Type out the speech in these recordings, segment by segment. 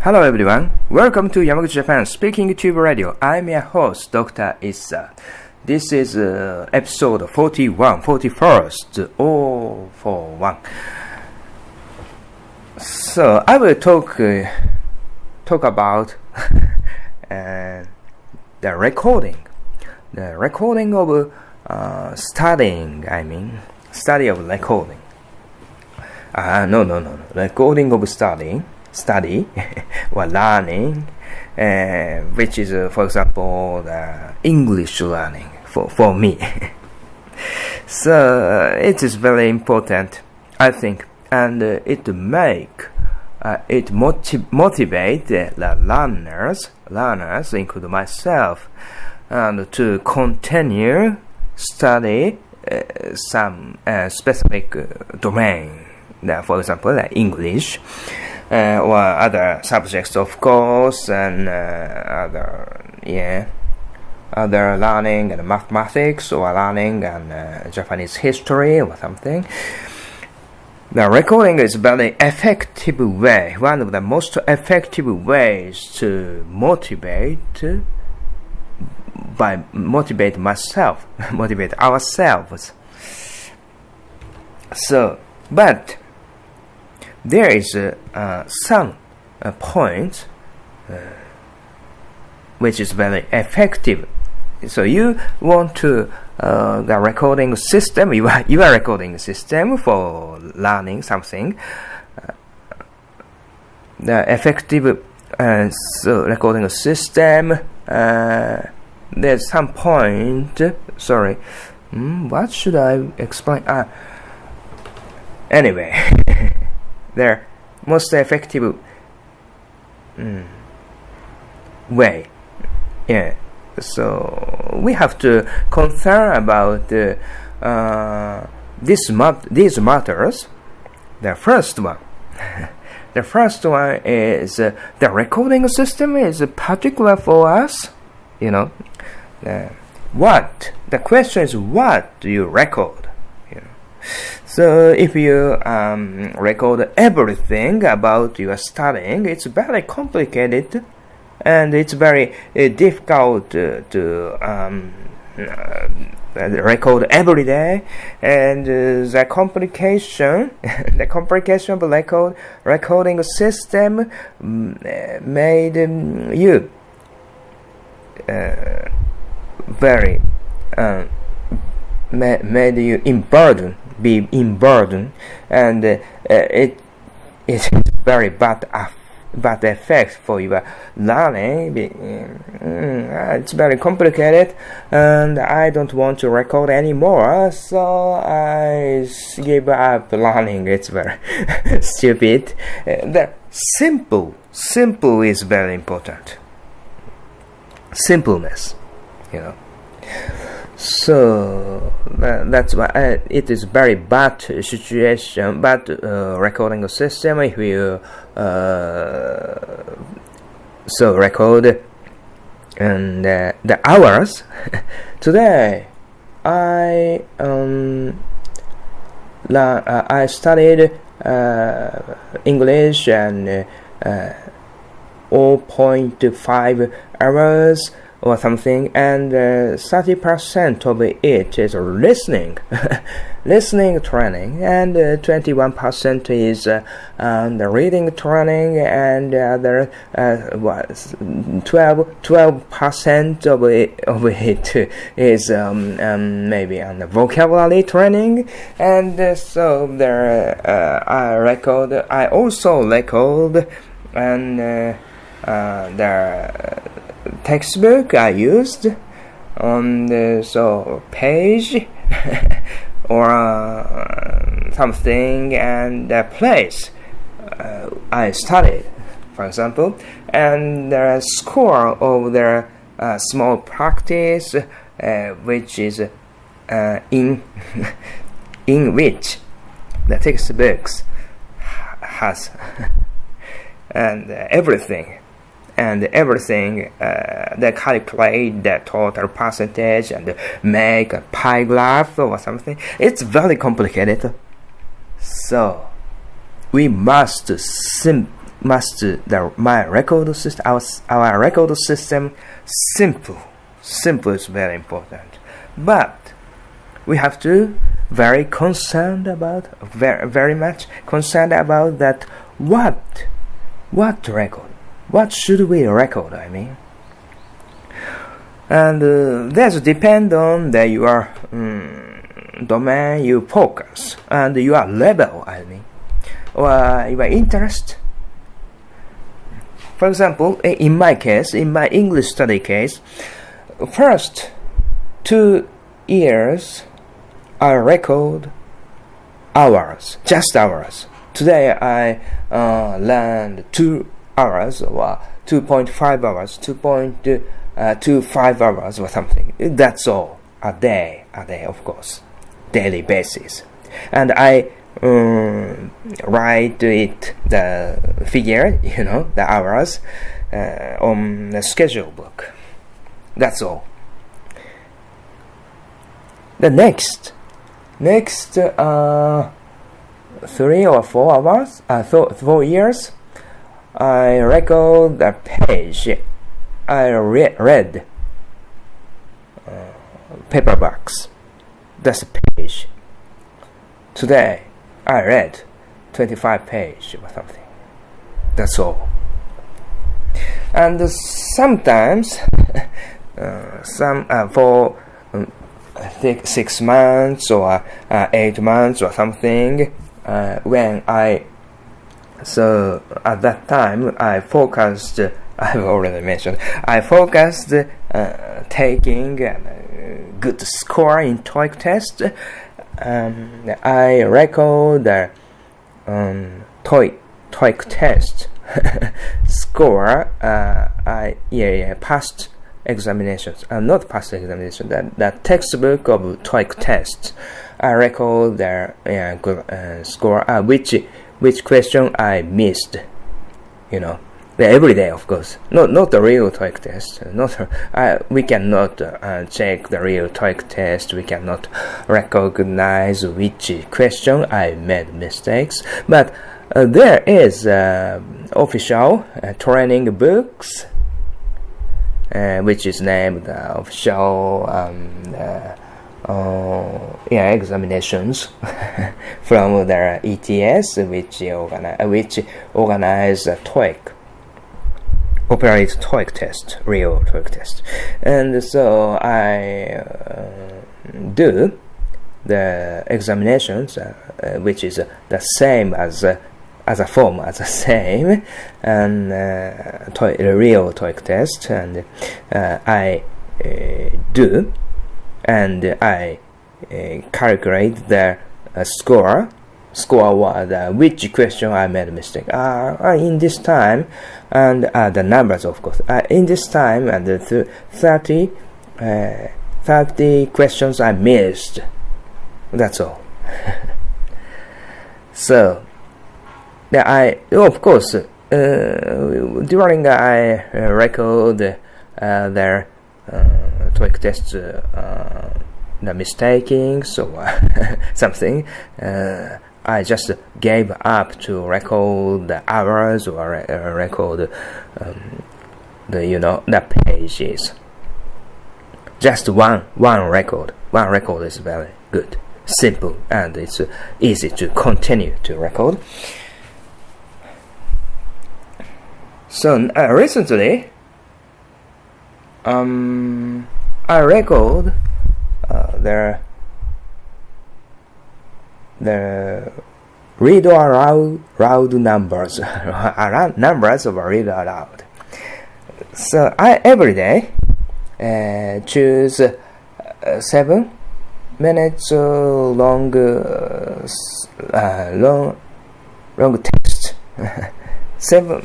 Hello everyone, welcome to Yamaguchi Japan Speaking Tube Radio. I'm your host, Dr. Issa. This is episode 41, 41st, 041. So I will talk about the recording of study of recording. Recording of study or learning, which is, for example, the English learning for me. So it is very important, I think, and it motivate the learners, including myself, and to continue study some specific domain. For example, like English. Or other subjects, of course, and other learning and mathematics, or learning and Japanese history or something. The recording is very effective way, one of the most effective ways to motivate myself, motivate ourselves. So, but there is some point which is very effective. So you want to the recording system, your recording system for learning something. The effective recording system. There's some point. Sorry, what should I explain? Anyway. The most effective way. So we have to concern about these matters. The first one. The first one is the recording system is particular for us. What? The question is, what do you record? So if you record everything about your studying, it's very complicated, and it's very difficult to record every day. And the complication of recording system made you very made you be in burden, and it is very bad effect for your learning. It's very complicated, and I don't want to record anymore, so I give up learning. It's very stupid. The simple is very important. Simpleness, So that's why it is very bad situation, bad recording system. If you record and the hours. Today I studied English and 0.5 hours or something, and 30% of it is listening training, and 21% is the reading training, and other 12% of it is maybe on the vocabulary training. And so there I also record and the textbook I used on the page or something, and the place I studied, for example, and the score of the small practice, which is in which the textbooks has and everything. They calculate the total percentage and make a pie graph or something. It's very complicated. So we must my record system, our record system, simple is very important, but we have to very much concerned about that what record, what should we record, I mean. And that's depend on your domain you focus and your level, I mean, or your interest. For example, in my case, in my English study case, first 2 years I record hours, just hours. Today I learned 2 hours or 2.5 hours, 2.25 hours or something. That's all. A day, of course, daily basis. And I write it, the figure, the hours on the schedule book. That's all. The next 3 or 4 hours, 4 years, I record the page. I read paperbacks. That's a page. Today I read 25 page or something. That's all. And sometimes for 6 months or 8 months or something, when so at that time I focused, I've already mentioned, I focused taking a good score in TOEIC test. I record the TOEIC test score. Past examinations, not past examination. That textbook of TOEIC test. I record the good score. Which question I missed. Every day, of course. Not the real TOEIC test. We cannot check the real TOEIC test. We cannot recognize which question I made mistakes. But there is official training books, which is named official examinations from the ETS, which organize TOEIC. Operate TOEIC test, real TOEIC test, and so I do the examinations, which is the same as a form, as the same, and real TOEIC test, and I do, and I calculate the score was which question I made a mistake. In this time, and the numbers, of course. In this time, and the 30 questions I missed. That's all. So, of course, during I record their TOEIC test, the mistakings or something. I just gave up to record the hours or record the pages. Just one record. One record is very good, simple, and it's easy to continue to record. So recently, I record the read aloud numbers, numbers of read aloud. So I every day choose 7 minutes long text. 7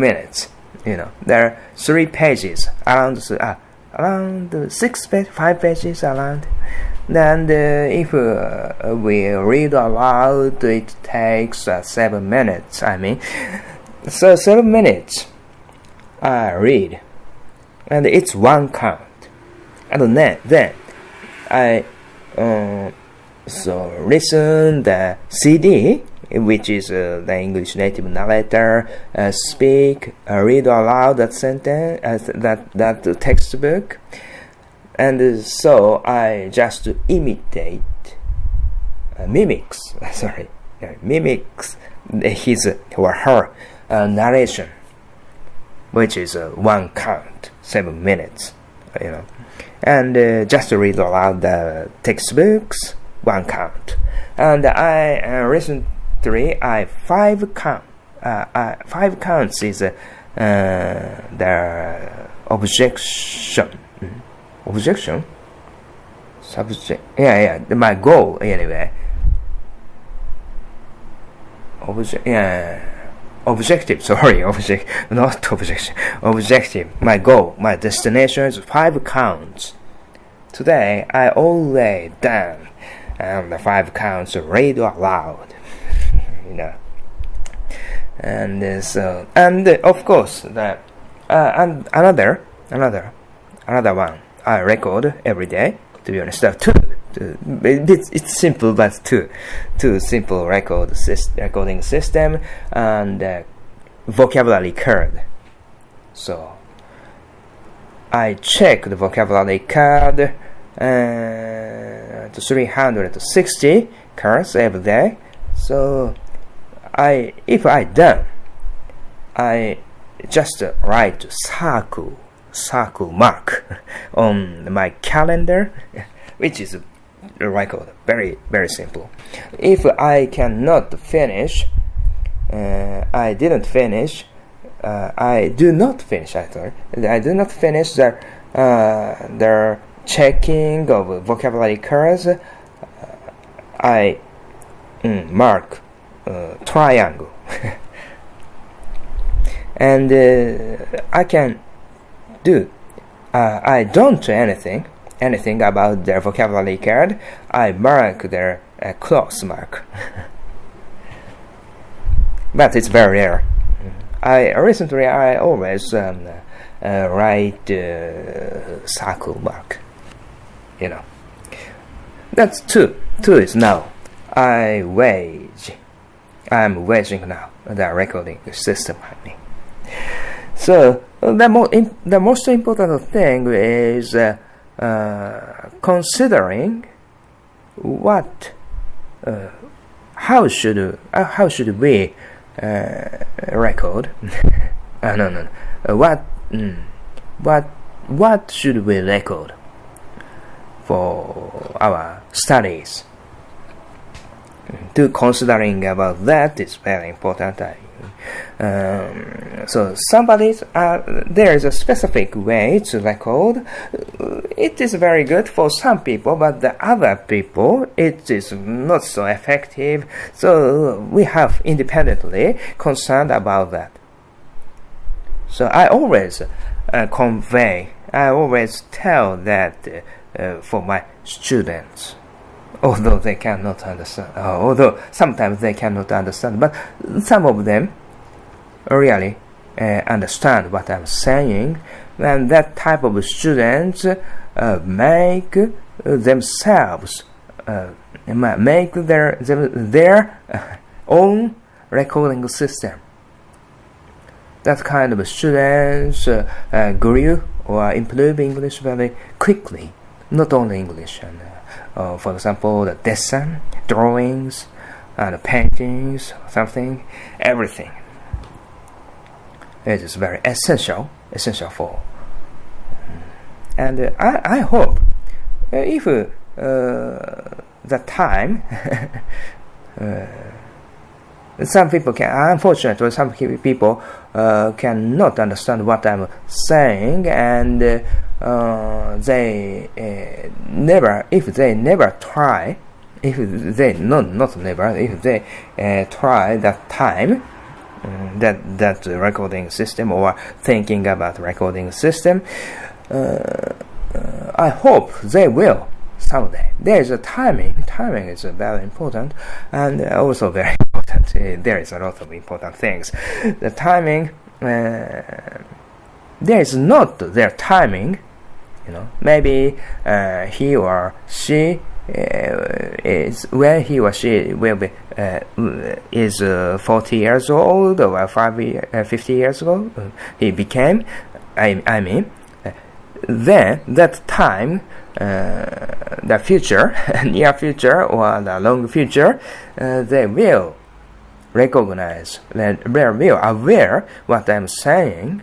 minutes. There are 3 pages around 5 pages around. And if we read aloud, it takes 7 minutes. So 7 minutes I read, and it's 1 count. And then I listen the CD, which is the English native narrator, read aloud that sentence, that textbook, and so I just mimics his or her narration, which is 1 count, 7 minutes, and just read aloud the textbooks, 1 count. And I recently 5 count. 5 counts is the objection, subject. My goal anyway. Objective. Not objection. Objective. My goal, my destination is 5 counts. Today I already done the 5 counts read aloud. And so, and of course and another one I record every day. To be honest, it's simple, but two simple recording system and vocabulary card. So I check the vocabulary card to 360 cards every day. So if I done, I just write circle mark on my calendar, which is record very, very simple. If I cannot finish, I do not finish actually. I do not finish the checking of vocabulary cards. I mark triangle and I can do I don't do anything about their vocabulary card. I mark their cross mark. But it's very rare. I always write circle mark. That's two is now. I'm waging now the recording system. So the most important thing is considering how should we record? What should we record for our studies? To considering about that is very important. So there is a specific way to record. It is very good for some people, but the other people it is not so effective. So we have independently concerned about that. So I always tell that for my students. Although they cannot understand, although sometimes they cannot understand, but some of them really understand what I'm saying, and that type of students make themselves make their own recording system. That kind of students grew or improve English very quickly, not only English and. For example, the design, drawings, and paintings, something, everything. It is very essential for. And I hope if the time, some people unfortunately, some people cannot understand what I'm saying, and if they try that time, that recording system or thinking about recording system, I hope they will someday. There is a timing. Timing is very important, and also very important. There is a lot of important things. The timing, there is not their timing. Maybe he or she is when he or she will be is 40 years old or 50 years old, he became. I mean, then that time, the future, near future or the long future, they will recognize, they will aware what I'm saying.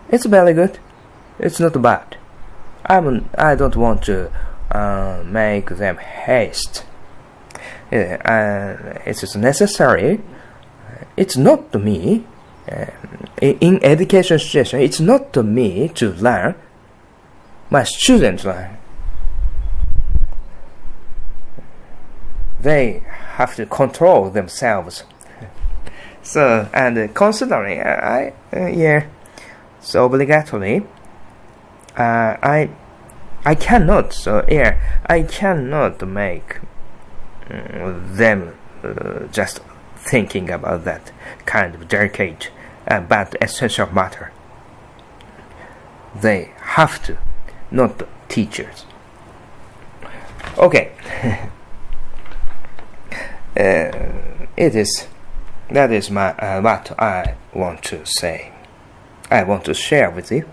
It's very good. It's not bad. I don't want to make them haste. It's necessary. It's not me. In education situation, it's not me to learn. My students learn. They have to control themselves. So, and considering, so obligatory, I cannot. So I cannot make them just thinking about that kind of delicate but essential matter. They have to, not the teachers. Okay. That is my what I want to say. I want to share with you.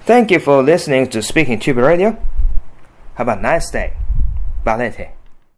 Thank you for listening to Speaking Tube Radio. Have a nice day. Valente.